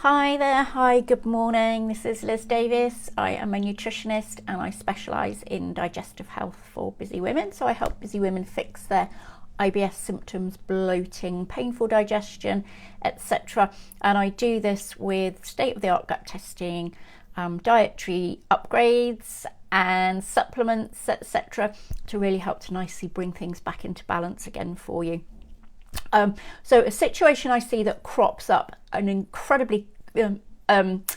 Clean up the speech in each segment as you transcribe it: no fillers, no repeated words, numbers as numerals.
Hi there, hi, good morning. This is Liz Davis. I am a nutritionist and I specialise in digestive health for busy women. So I help busy women fix their IBS symptoms, bloating, painful digestion, etc. And I do this with state-of-the-art gut testing, dietary upgrades and supplements, etc. to really help to nicely bring things back into balance again for you. So a situation I see that crops up an incredibly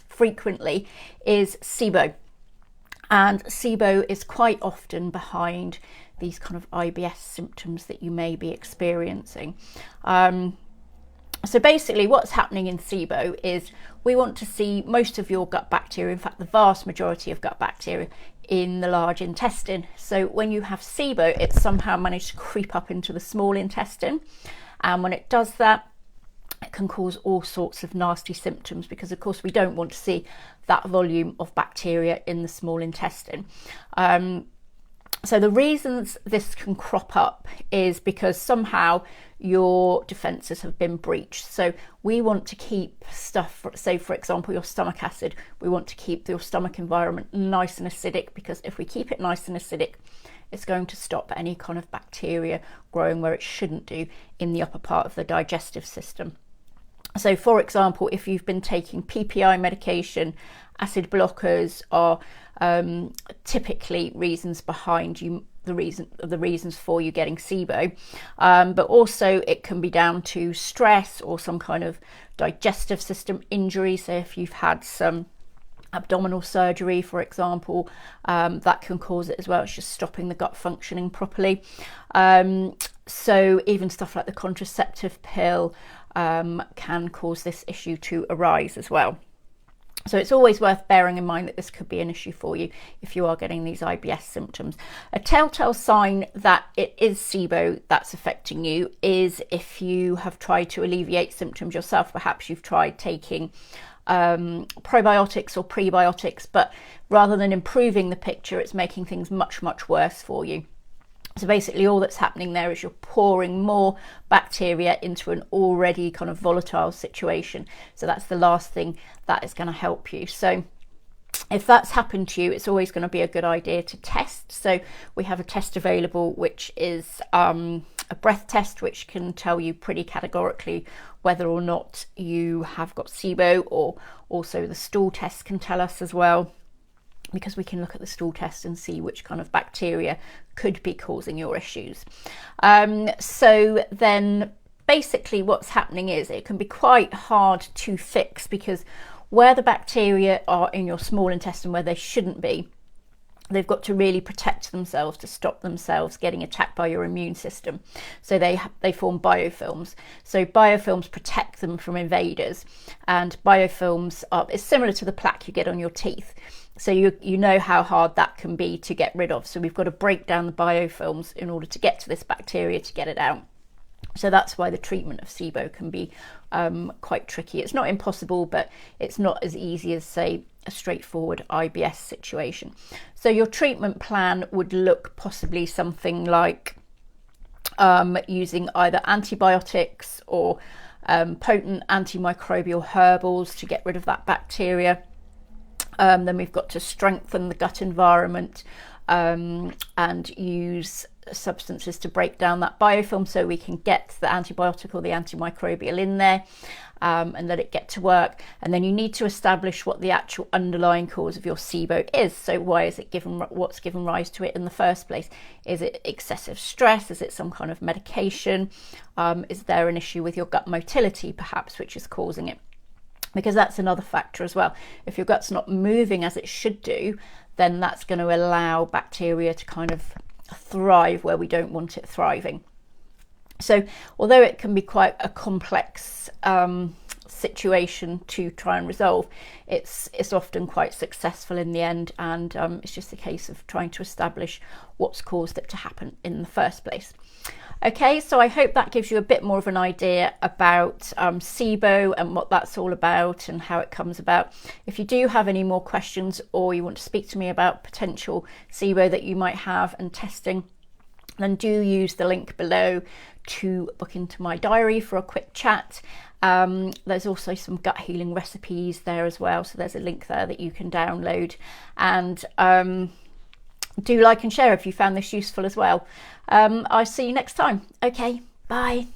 frequently is SIBO, and SIBO is quite often behind these kind of IBS symptoms that you may be experiencing. So basically what's happening in SIBO is we want to see most of your gut bacteria, in fact the vast majority of gut bacteria, in the large intestine. So when you have SIBO, it's somehow managed to creep up into the small intestine. And when it does that, it can cause all sorts of nasty symptoms because, of course, we don't want to see that volume of bacteria in the small intestine. So the reasons this can crop up is because somehow your defences have been breached. So we want to keep stuff, say for example your stomach acid, we want to keep your stomach environment nice and acidic, because if we keep it nice and acidic, it's going to stop any kind of bacteria growing where it shouldn't do in the upper part of the digestive system. So for example, if you've been taking PPI medication, acid blockers are typically reasons behind you, the reasons for you getting SIBO, but also it can be down to stress or some kind of digestive system injury. So if you've had some abdominal surgery, for example, that can cause it as well. It's just stopping the gut functioning properly. So even stuff like the contraceptive pill can cause this issue to arise as well. So it's always worth bearing in mind that this could be an issue for you if you are getting these IBS symptoms. A telltale sign that it is SIBO that's affecting you is if you have tried to alleviate symptoms yourself. Perhaps you've tried taking probiotics or prebiotics, but rather than improving the picture, it's making things much worse for you. So basically all that's happening there is you're pouring more bacteria into an already kind of volatile situation. So that's the last thing that is going to help you. So if that's happened to you, it's always going to be a good idea to test. So we have a test available, which is a breath test, which can tell you pretty categorically whether or not you have got SIBO, or also the stool test can tell us as well, because we can look at the stool test and see which kind of bacteria could be causing your issues. So then basically what's happening is it can be quite hard to fix, because where the bacteria are in your small intestine where they shouldn't be, they've got to really protect themselves to stop themselves getting attacked by your immune system. So they form biofilms. So biofilms protect them from invaders, and biofilms is similar to the plaque you get on your teeth. So you know how hard that can be to get rid of. So we've got to break down the biofilms in order to get to this bacteria to get it out. So that's why the treatment of SIBO can be quite tricky. It's not impossible, but it's not as easy as, say, a straightforward IBS situation. So your treatment plan would look possibly something like using either antibiotics or potent antimicrobial herbals to get rid of that bacteria. Then we've got to strengthen the gut environment and use substances to break down that biofilm so we can get the antibiotic or the antimicrobial in there and let it get to work. And then you need to establish what the actual underlying cause of your SIBO is. So why is it what's given rise to it in the first place? Is it excessive stress? Is it some kind of medication? Is there an issue with your gut motility perhaps which is causing it? Because that's another factor as well. If your gut's not moving as it should do, then that's going to allow bacteria to kind of thrive where we don't want it thriving. So although it can be quite a complex situation to try and resolve, it's often quite successful in the end, and it's just a case of trying to establish what's caused it to happen in the first place. Okay, so I hope that gives you a bit more of an idea about SIBO and what that's all about and how it comes about. If you do have any more questions, or you want to speak to me about potential SIBO that you might have and testing, then do use the link below to book into my diary for a quick chat. There's also some gut healing recipes there as well, so there's a link there that you can download. And do like and share if you found this useful as well. I'll see you next time. Okay, bye.